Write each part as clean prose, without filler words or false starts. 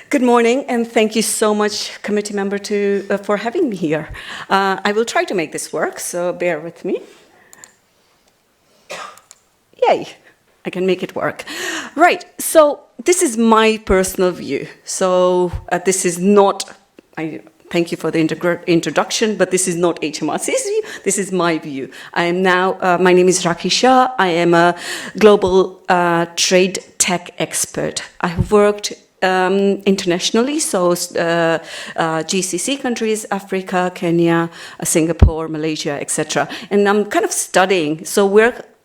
Good morning, and thank you so much, committee member, for having me here. I will try to make this work, so bear with me. Yay, I can make it work. Right, so this is my personal view. So this is not, thank you for the introduction, but this is not HMRC's view, this is my view. I am now, my name is Rakhi Shah. I am a global trade tech expert. I have worked internationally, so GCC countries, Africa, Kenya, Singapore, Malaysia, etc. And I'm kind of studying, so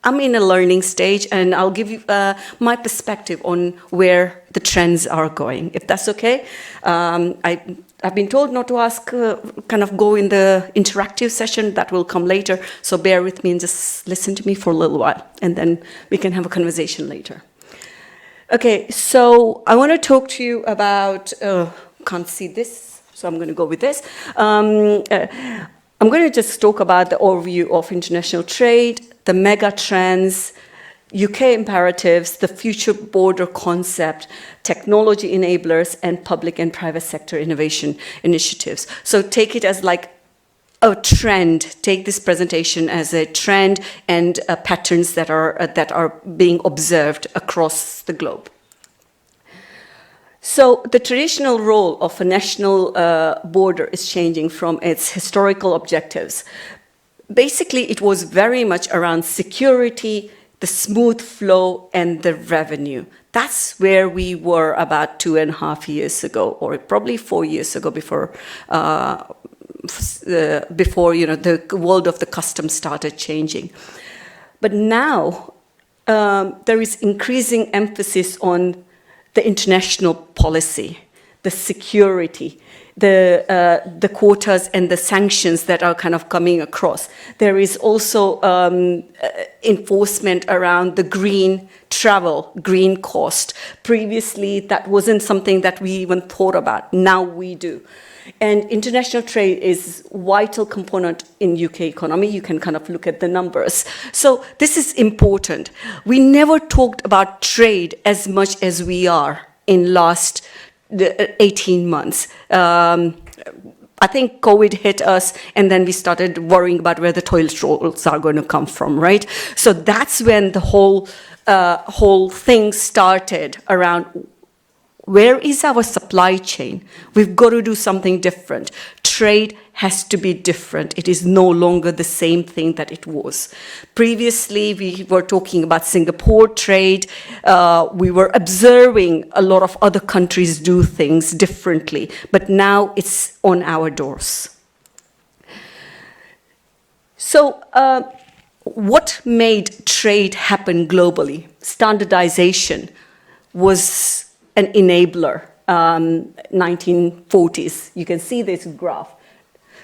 I'm in a learning stage, and I'll give you my perspective on where the trends are going, if that's okay. I've been told not to ask, kind of go in the interactive session, that will come later, so bear with me and just listen to me for a little while, and then we can have a conversation later. Okay, so I want to talk to you about, can't see this, so I'm going to go with this. I'm going to just talk about the overview of international trade, the mega trends, UK imperatives, the future border concept, technology enablers, and public and private sector innovation initiatives. So take it as like a trend. Take this presentation as a trend and patterns that are being observed across the globe. So the traditional role of a national border is changing from its historical objectives. Basically, it was very much around security, the smooth flow, and the revenue. That's where we were about 2.5 years ago, or probably 4 years ago, before the world of the customs started changing. But now there is increasing emphasis on the international policy, the security, the quotas and the sanctions that are kind of coming across. There is also enforcement around the green travel, green cost. Previously, that wasn't something that we even thought about. Now we do. And international trade is a vital component in UK economy. You can kind of look at the numbers. So this is important. We never talked about trade as much as we are in last 18 months. I think COVID hit us, and then we started worrying about where the toilet rolls are going to come from, right? So that's when the whole thing started around, where is our supply chain? We've got to do something different. Trade has to be different. It is no longer the same thing that it was. Previously, we were talking about Singapore trade. We were observing a lot of other countries do things differently, but now it's on our doors. So what made trade happen globally? Standardization was an enabler, 1940s. You can see this graph.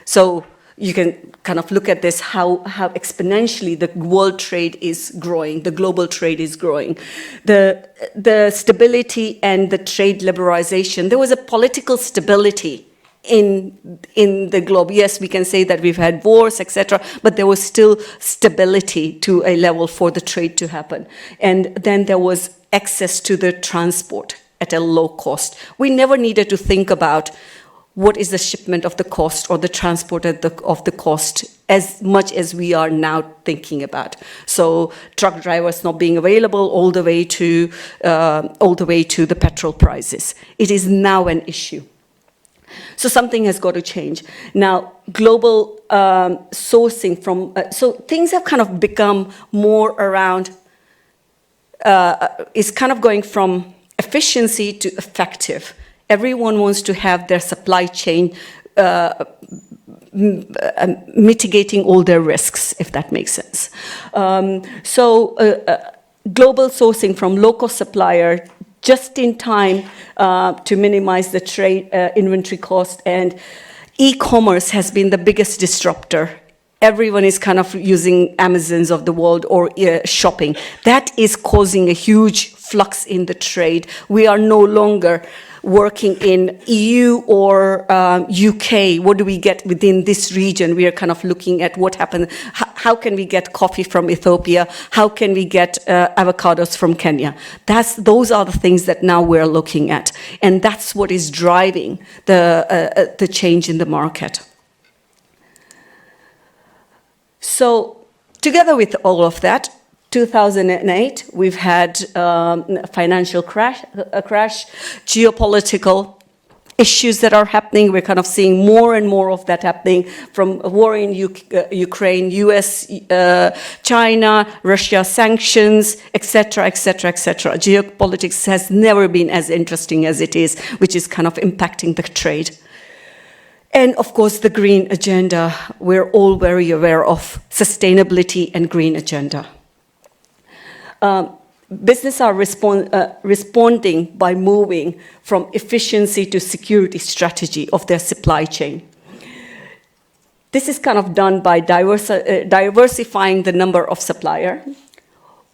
So you can kind of look at this, how exponentially the world trade is growing, the global trade is growing. The stability and the trade liberalization, there was a political stability in the globe. Yes, we can say that we've had wars, etc., but there was still stability to a level for the trade to happen. And then there was access to the transport at a low cost. We never needed to think about what is the shipment of the cost or the transport of the cost as much as we are now thinking about. So truck drivers not being available all the way to the petrol prices. It is now an issue. So something has got to change. Now, global sourcing from, so things have kind of become more around, is kind of going from efficiency to effective. Everyone wants to have their supply chain mitigating all their risks, if that makes sense. Global sourcing from low-cost supplier, just in time to minimize the trade inventory cost, and e-commerce has been the biggest disruptor. Everyone is kind of using Amazons of the world or shopping. That is causing a huge flux in the trade. We are no longer working in EU or UK, what do we get within this region? We are kind of looking at what happened. How can we get coffee from Ethiopia? How can we get avocados from Kenya? Those are the things that now we're looking at. And that's what is driving the change in the market. So together with all of that, 2008, we've had financial crash, geopolitical issues that are happening. We're kind of seeing more and more of that happening, from a war in Ukraine, US, China, Russia sanctions, etc., etc., etc. Geopolitics has never been as interesting as it is, which is kind of impacting the trade. And of course, the green agenda. We're all very aware of sustainability and green agenda. Businesses are responding by moving from efficiency to security strategy of their supply chain. This is kind of done by diversifying the number of suppliers,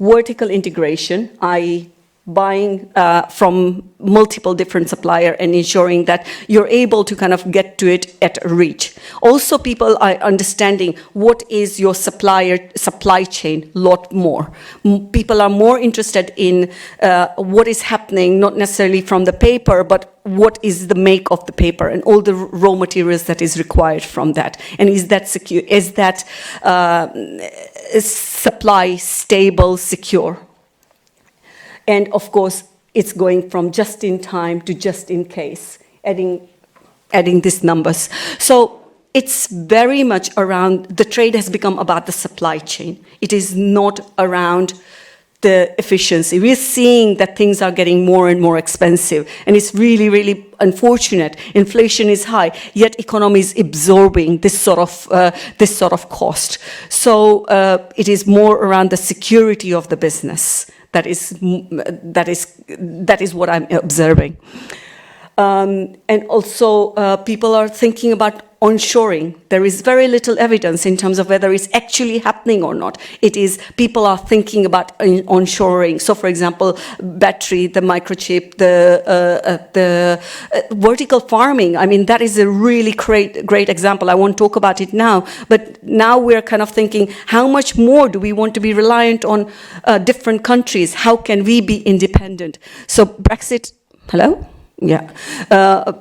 vertical integration, i.e. buying from multiple different suppliers and ensuring that you're able to kind of get to it at reach. Also, people are understanding what is your supply chain a lot more. People are more interested in what is happening, not necessarily from the paper, but what is the make of the paper and all the raw materials that is required from that. And is that secure? Is that supply stable, secure? And of course, it's going from just in time to just in case, adding these numbers. So it's very much around, the trade has become about the supply chain. It is not around the efficiency. We're seeing that things are getting more and more expensive, and it's really, really unfortunate. Inflation is high, yet economy is absorbing this sort of cost. So it is more around the security of the business. That is what I'm observing. And also, people are thinking about onshoring. There is very little evidence in terms of whether it's actually happening or not. It is, people are thinking about onshoring. So, for example, battery, the microchip, the vertical farming. I mean, that is a really great example. I won't talk about it now, but now we're kind of thinking, how much more do we want to be reliant on different countries? How can we be independent? So Brexit, hello? Yeah.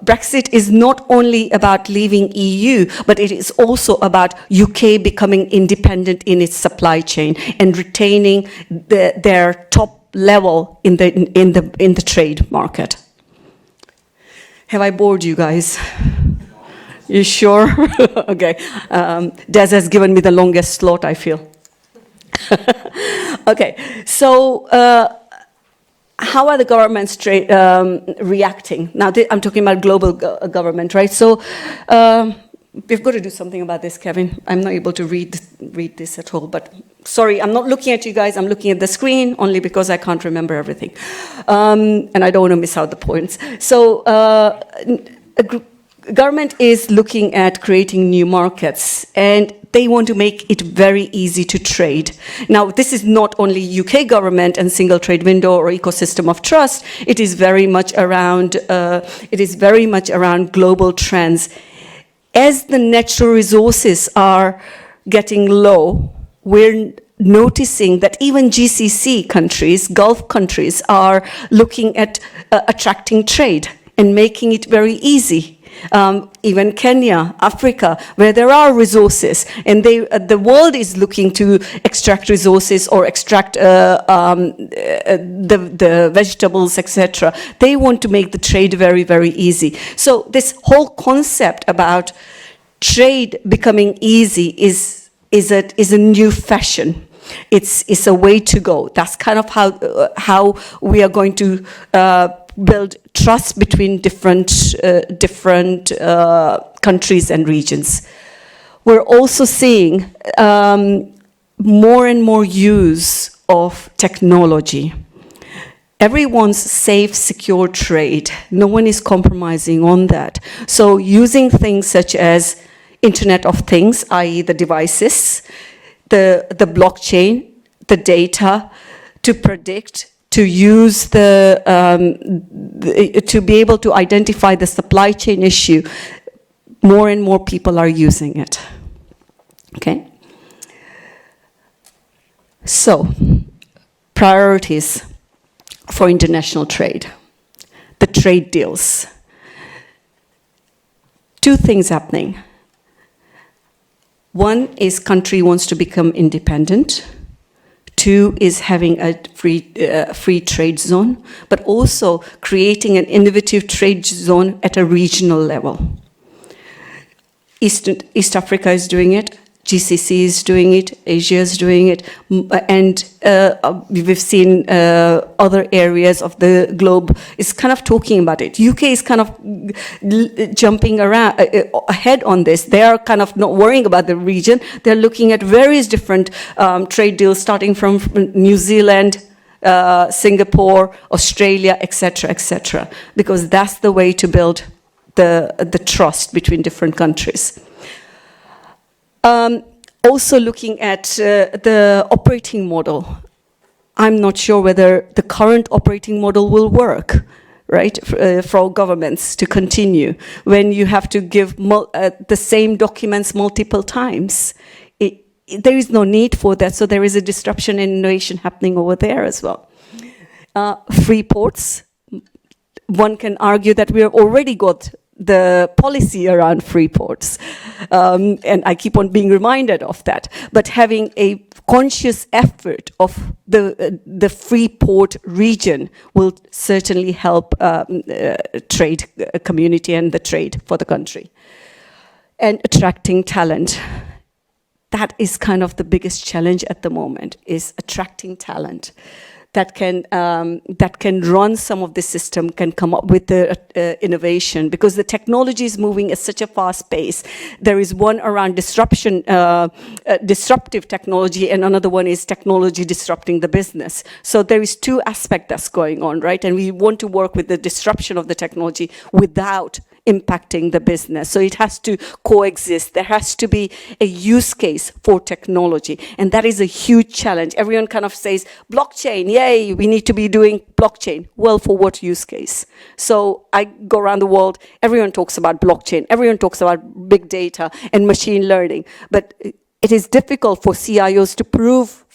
Brexit is not only about leaving EU, but it is also about UK becoming independent in its supply chain and retaining their top level in the trade market. Have I bored you guys? You sure? Okay. Des has given me the longest slot, I feel. Okay. So how are the governments reacting? Now, I'm talking about global government, right? So we've got to do something about this, Kevin. I'm not able to read this at all, but sorry, I'm not looking at you guys. I'm looking at the screen only because I can't remember everything. And I don't want to miss out the points. So government is looking at creating new markets, and they want to make it very easy to trade. Now, this is not only UK government and single trade window or ecosystem of trust. It is very much around. Global trends. As the natural resources are getting low, we're noticing that even GCC countries, Gulf countries, are looking at attracting trade and making it very easy. Even Kenya, Africa, where there are resources, and the world is looking to extract resources or extract the vegetables, etc. They want to make the trade very, very easy. So this whole concept about trade becoming easy is a new fashion. It's a way to go. That's kind of how we are going to build trust between different countries and regions. We're also seeing more and more use of technology. Everyone's safe, secure trade. No one is compromising on that. So using things such as Internet of Things, i.e. the devices, the blockchain, the data, to predict, to use to be able to identify the supply chain issue, more and more people are using it. Okay? So, priorities for international trade. The trade deals. Two things happening. One is country wants to become independent. Two is having a free trade zone, but also creating an innovative trade zone at a regional level. East Africa is doing it, GCC is doing it, Asia is doing it, and we've seen other areas of the globe is kind of talking about it. UK is kind of jumping around ahead on this. They are kind of not worrying about the region. They're looking at various different trade deals, starting from New Zealand, Singapore, Australia, etc., because that's the way to build the trust between different countries. Also looking at the operating model. I'm not sure whether the current operating model will work, right, for governments to continue when you have to give the same documents multiple times. There is no need for that, so there is a disruption in innovation happening over there as well. Free ports. One can argue that we have already got the policy around free ports, and I keep on being reminded of that. But having a conscious effort of the free port region will certainly help trade community and the trade for the country. And attracting talent. That is kind of the biggest challenge at the moment, is attracting talent that can run some of the system, can come up with the innovation, because the technology is moving at such a fast pace. There is one around disruptive technology, and another one is technology disrupting the business. So there is two aspects that's going on, right? And we want to work with the disruption of the technology without impacting the business. So it has to coexist. There has to be a use case for technology. And that is a huge challenge. Everyone kind of says, blockchain, yay, we need to be doing blockchain. Well, for what use case? So I go around the world, everyone talks about blockchain. Everyone talks about big data and machine learning. But it is difficult for CIOs to prove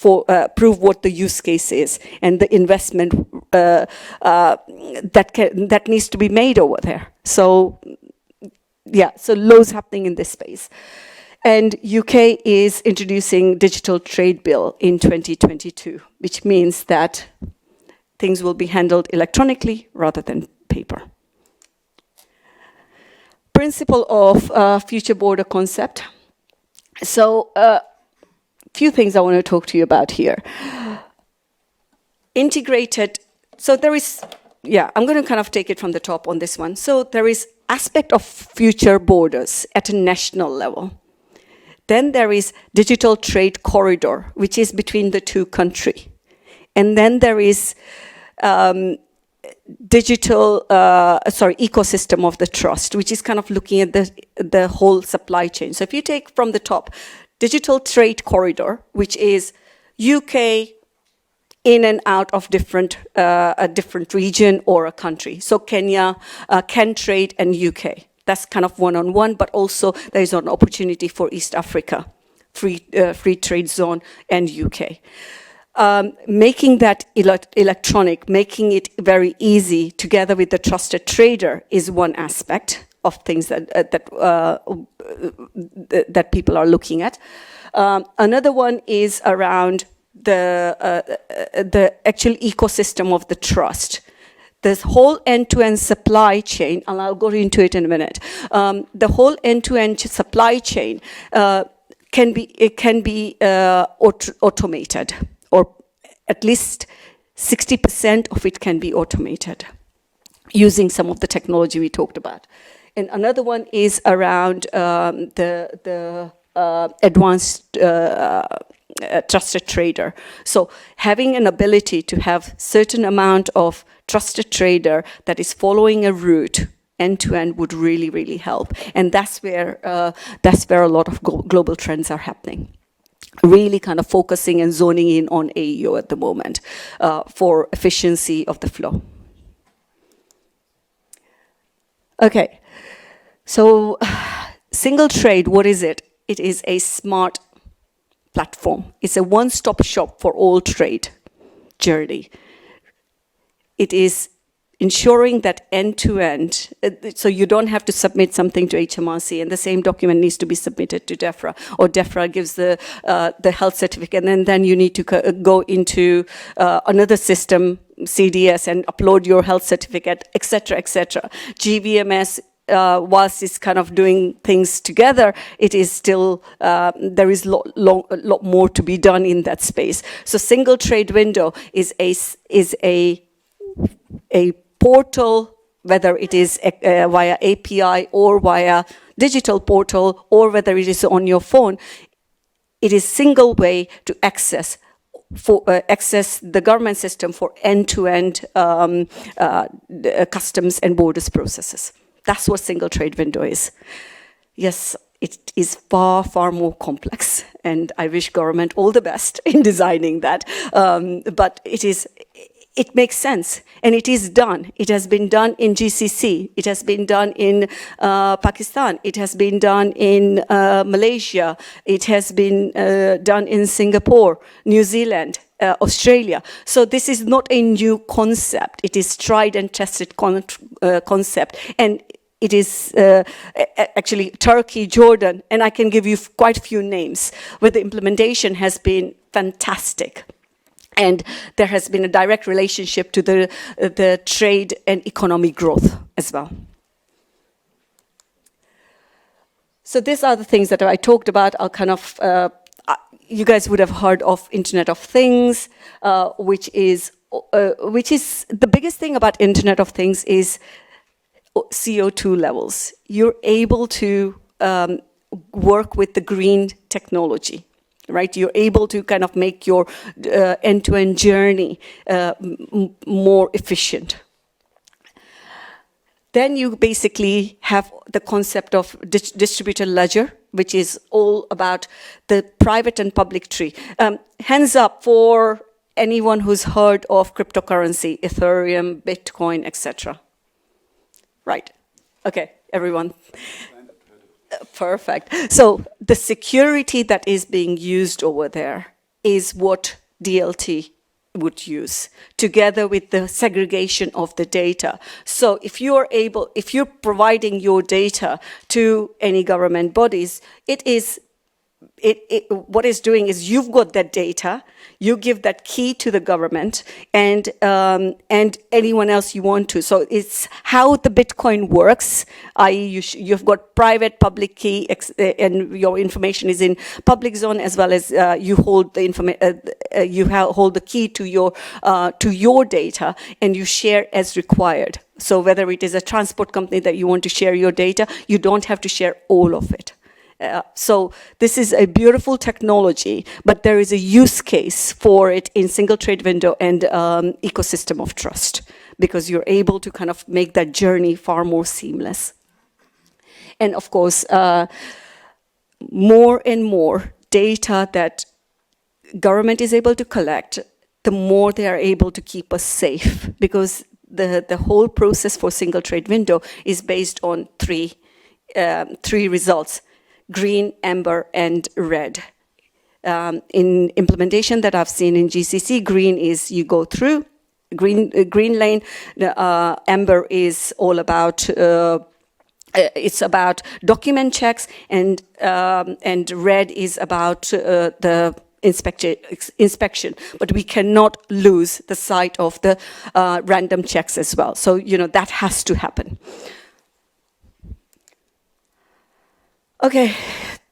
what the use case is and the investment that needs to be made over there. So, yeah, so loads happening in this space. And UK is introducing digital trade bill in 2022, which means that things will be handled electronically rather than paper. Principle of future border concept. So, few things I want to talk to you about here. Integrated, so there is, yeah, I'm going to kind of take it from the top on this one. So there is aspect of future borders at a national level. Then there is digital trade corridor, which is between the two countries. And then there is ecosystem of the trust, which is kind of looking at the whole supply chain. So if you take from the top, digital trade corridor, which is UK in and out of a different region or a country. So Kenya can trade and UK. That's kind of one-on-one, but also there is an opportunity for East Africa, free trade zone and UK. Making that electronic, making it very easy together with the trusted trader is one aspect of things that people are looking at. Another one is around the actual ecosystem of the trust. This whole end-to-end supply chain, and I'll go into it in a minute. The whole end-to-end supply chain can be automated, or at least 60% of it can be automated using some of the technology we talked about. And another one is around the advanced trusted trader. So having an ability to have certain amount of trusted trader that is following a route end-to-end would really, really help. And that's where a lot of global trends are happening. really kind of focusing and zoning in on AEO at the moment for efficiency of the flow. Okay, so single trade, what is it? It is a smart platform. It's a one-stop shop for all trade journey. It is ensuring that end-to-end, so you don't have to submit something to HMRC and the same document needs to be submitted to DEFRA, or DEFRA gives the health certificate, and then you need to go into another system, CDS, and upload your health certificate, etc., etc. GVMS, whilst it's kind of doing things together, it is still, there is a lot more to be done in that space. So single trade window is a portal, whether it is via API or via digital portal, or whether it is on your phone. It is single way to access the government system for end-to-end customs and borders processes. That's what single trade window is. Yes, it is far, far more complex, and I wish government all the best in designing that. But it makes sense, and it is done. It has been done in GCC. It has been done in Pakistan. It has been done in Malaysia. It has been done in Singapore, New Zealand, Australia. So this is not a new concept. It is tried and tested concept. And it is actually Turkey, Jordan, and I can give you quite a few names where the implementation has been fantastic. And there has been a direct relationship to the trade and economic growth as well. So these are the things that I talked about. I'll kind of, you guys would have heard of Internet of Things, which is the biggest thing about Internet of Things is CO2 levels. You're able to work with the green technology. Right, you're able to kind of make your end-to-end journey more efficient. Then you basically have the concept of distributed ledger, which is all about the private and public tree. Hands up for anyone who's heard of cryptocurrency, Ethereum, Bitcoin, etc. Right. Okay, everyone. Perfect. So the security that is being used over there is what DLT would use, together with the segregation of the data. So if you're providing your data to any government bodies, what it's doing is you've got that data, you give that key to the government and anyone else you want to. So it's how the Bitcoin works, i.e. you've got private, public key, and your information is in public zone, as well as you hold the key to your data, and you share as required. So whether it is a transport company that you want to share your data, you don't have to share all of it. So this is a beautiful technology, but there is a use case for it in single trade window and ecosystem of trust, because you're able to kind of make that journey far more seamless. And of course, more and more data that government is able to collect, the more they are able to keep us safe, because the whole process for single trade window is based on three results: green, amber, and red. In implementation that I've seen in GCC, green is you go through, green lane. Amber is all about, it's about document checks, and red is about the inspection. But we cannot lose the sight of the random checks as well. So, that has to happen. Okay,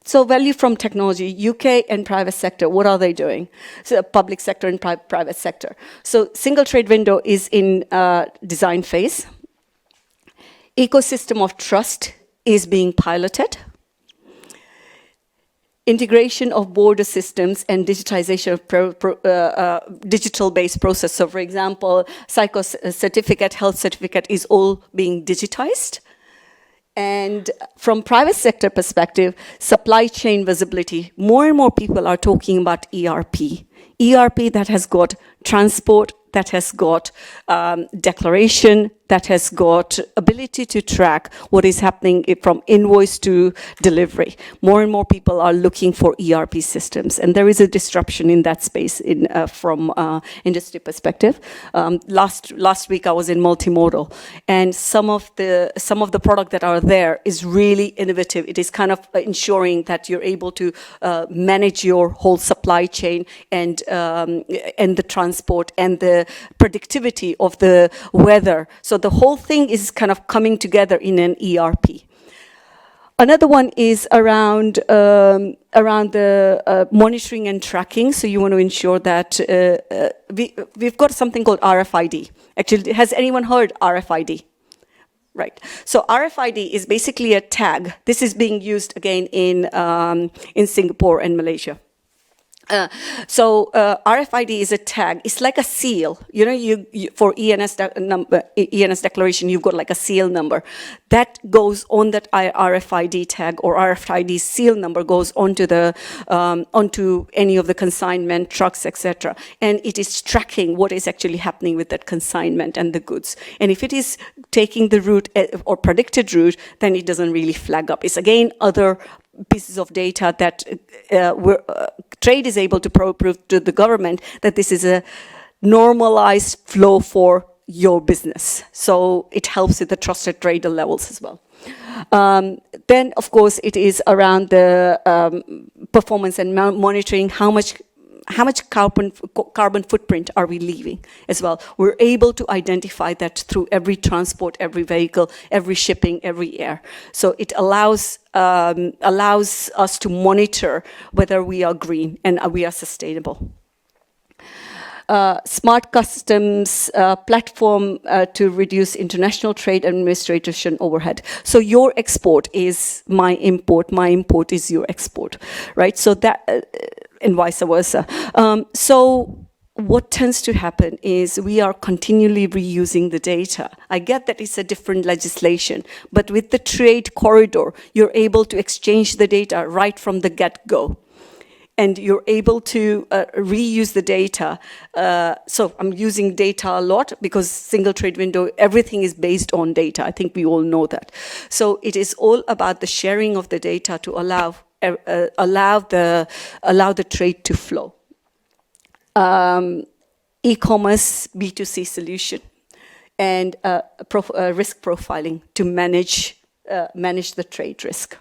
so value from technology, UK and private sector, what are they doing? So public sector and private sector. So single trade window is in design phase. Ecosystem of trust is being piloted. Integration of border systems and digitization of digital-based process. So for example, psycho certificate, health certificate is all being digitized. And from private sector perspective, supply chain visibility, more and more people are talking about ERP. ERP that has got transport, that has got declaration, that has got ability to track what is happening from invoice to delivery. More and more people are looking for ERP systems, and there is a disruption in that space from industry perspective. Last week I was in multimodal, and some of the product that are there is really innovative. It is kind of ensuring that you're able to manage your whole supply chain and the transport and the predictivity of the weather. So the whole thing is kind of coming together in an ERP. Another one is around the monitoring and tracking. So you want to ensure that we've got something called RFID. Actually, has anyone heard RFID? Right. So RFID is basically a tag. This is being used again in Singapore and Malaysia. So RFID is a tag. It's like a seal. You know, you for ENS declaration, you've got like a seal number that goes on that RFID tag, or RFID seal number goes onto the onto any of the consignment trucks, etc. And it is tracking what is actually happening with that consignment and the goods. And if it is taking the route or predicted route, then it doesn't really flag up. It's again other pieces of data that trade is able to prove to the government that this is a normalized flow for your business. So it helps with the trusted trader levels as well. Then, of course, it is around the performance and monitoring. How much carbon footprint are we leaving as well? We're able to identify that through every transport, every vehicle, every shipping, every air. So it allows us to monitor whether we are green and we are sustainable. Smart customs platform to reduce international trade and administration overhead. So your export is my import is your export, right? So that, and vice versa. So what tends to happen is we are continually reusing the data. I get that it's a different legislation, but with the trade corridor, you're able to exchange the data right from the get-go. And you're able to reuse the data. So I'm using data a lot because single trade window, everything is based on data. I think we all know that. So it is all about the sharing of the data to allow the trade to flow. E-commerce B2C solution and risk profiling to manage the trade risk.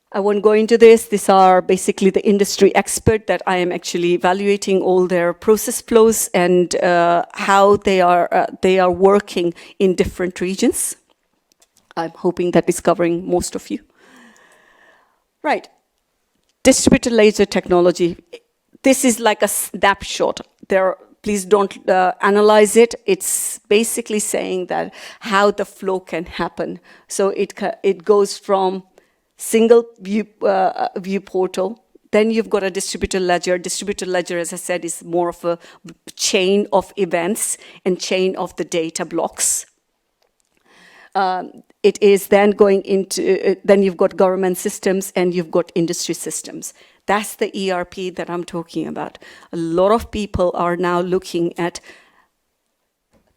I won't go into this. These are basically the industry expert that I am actually evaluating all their process flows and how they are working in different regions. I'm hoping that is covering most of you. Right. Distributed laser technology. This is like a snapshot. Please don't analyze it. It's basically saying that how the flow can happen. So it goes from single view portal. Then you've got a distributed ledger. Distributed ledger, as I said, is more of a chain of events and chain of the data blocks. It is then going into, then you've got government systems and you've got industry systems. That's the ERP that I'm talking about. A lot of people are now looking at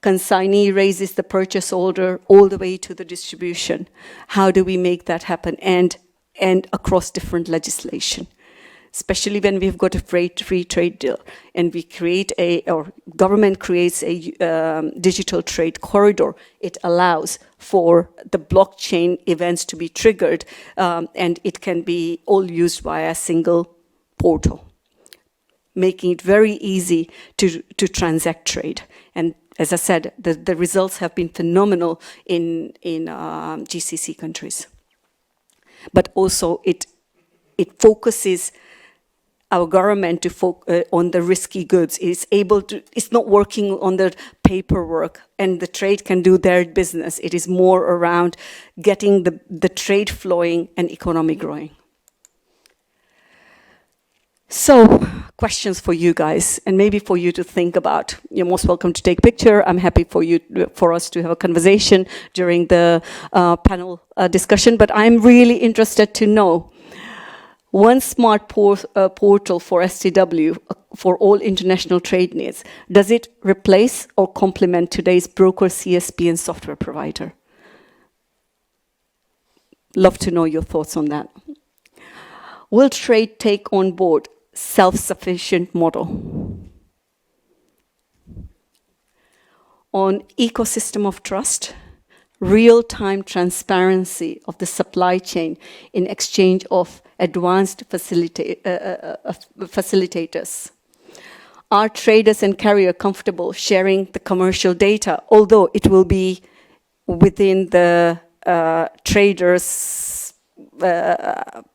consignee raises the purchase order all the way to the distribution. How do we make that happen? And across different legislation, especially when we've got a free trade deal and we create or government creates a digital trade corridor. It allows for the blockchain events to be triggered and it can be all used via a single portal, making it very easy to transact trade. And as I said, the results have been phenomenal in GCC countries. But also it focuses our government to on the risky goods. It's not working on the paperwork and the trade can do their business. It is more around getting the trade flowing and economy growing. So questions for you guys, and maybe for you to think about. You're most welcome to take a picture. I'm happy for us to have a conversation during the panel discussion, but I'm really interested to know, one smart portal for STW for all international trade needs, does it replace or complement today's broker, CSP, and software provider? Love to know your thoughts on that. Will trade take on board self-sufficient model? On ecosystem of trust, real-time transparency of the supply chain in exchange of advanced facilitators. Are traders and carrier comfortable sharing the commercial data, although it will be within the traders'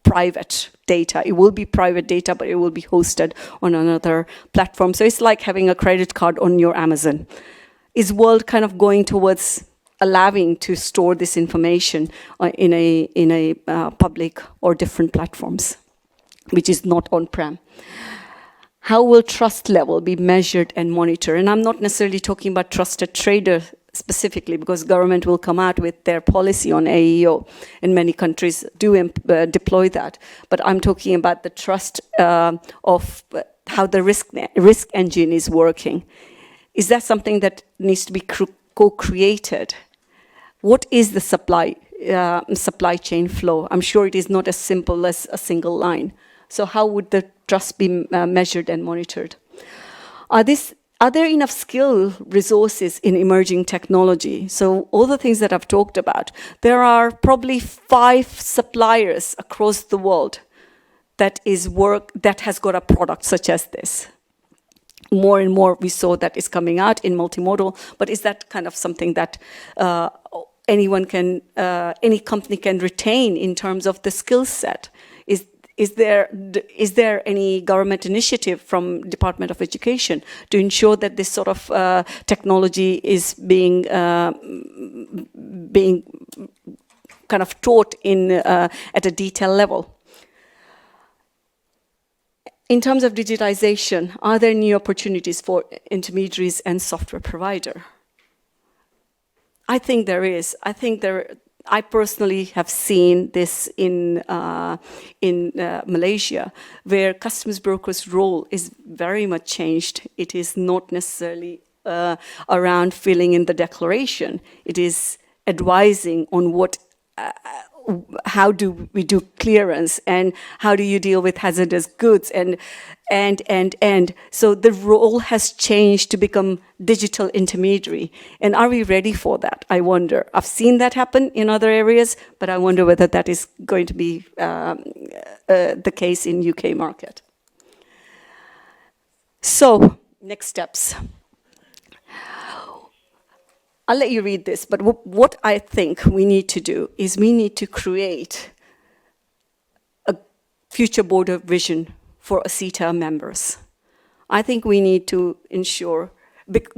private data? It will be private data, but it will be hosted on another platform. So it's like having a credit card on your Amazon. Is world kind of going towards allowing to store this information in a public or different platforms, which is not on-prem? How will trust level be measured and monitored? And I'm not necessarily talking about trusted trader specifically, because government will come out with their policy on AEO, and many countries do deploy that. But I'm talking about the trust of how the risk engine is working. Is that something that needs to be co-created? What is the supply chain flow? I'm sure it is not as simple as a single line. So how would the trust be measured and monitored? Are there enough skill resources in emerging technology? So all the things that I've talked about, there are probably 5 suppliers across the world that has got a product such as this. More and more we saw that is coming out in multimodal, but is that kind of something that any company can retain in terms of the skill set? Is there any government initiative from Department of Education to ensure that this sort of technology is being kind of taught at a detail level? In terms of digitization, are there new opportunities for intermediaries and software provider? I think there is. I personally have seen this in Malaysia, where customs brokers' role is very much changed. It is not necessarily around filling in the declaration. It is advising on how do we do clearance, and how do you deal with hazardous goods, and so the role has changed to become digital intermediary. And are we ready for that? I wonder. I've seen that happen in other areas, but I wonder whether that is going to be the case in UK market. So next steps. I'll let you read this, but what I think we need to do is we need to create a future board of vision for ACITA members. I think we need to ensure,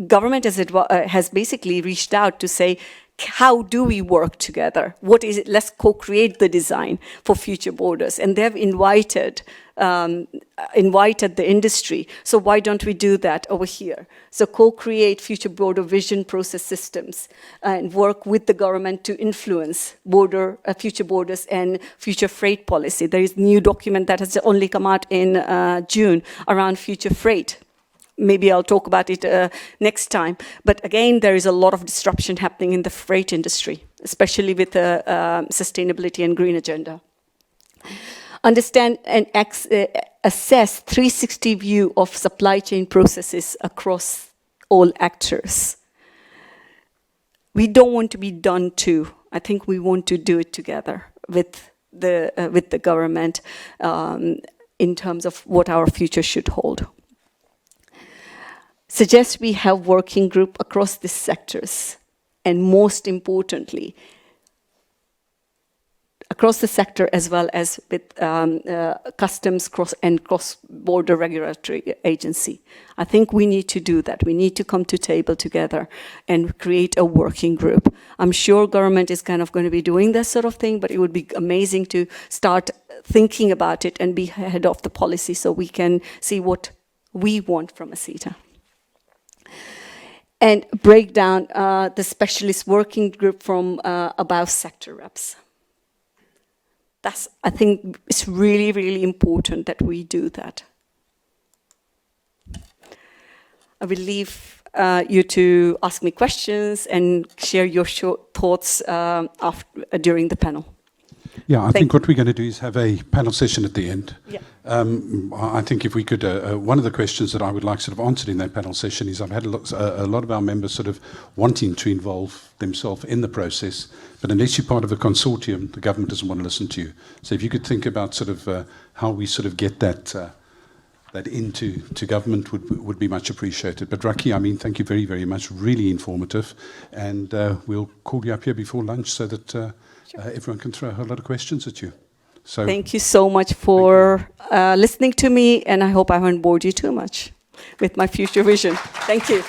government has basically reached out to say, how do we work together? What is it? Let's co-create the design for future borders. And they've invited the industry. So why don't we do that over here? So co-create future border vision process systems and work with the government to influence future borders and future freight policy. There is a new document that has only come out in June around future freight. Maybe I'll talk about it next time. But again, there is a lot of disruption happening in the freight industry, especially with the sustainability and green agenda. Understand and assess 360 view of supply chain processes across all actors. We don't want to be done to. I think we want to do it together with the government in terms of what our future should hold. Suggest we have working group across these sectors, and most importantly, across the sector as well as with customs cross-border regulatory agency. I think we need to do that. We need to come to table together and create a working group. I'm sure government is kind of going to be doing this sort of thing, but it would be amazing to start thinking about it and be ahead of the policy so we can see what we want from ACITA. And break down the specialist working group from above sector reps. I think it's really, really important that we do that. I will leave you to ask me questions and share your short thoughts during the panel. Yeah, I think what we're going to do is have a panel session at the end. Yeah. I think if we could, one of the questions that I would like sort of answered in that panel session is I've had a lot of our members sort of wanting to involve themselves in the process, but unless you're part of a consortium, the government doesn't want to listen to you. So if you could think about sort of how we sort of get that into government would be much appreciated. But Rakhi, I mean, thank you very, very much. Really informative. And we'll call you up here before lunch so that everyone can throw a whole lot of questions at you. So thank you so much for listening to me, and I hope I haven't bored you too much with my future vision. Thank you.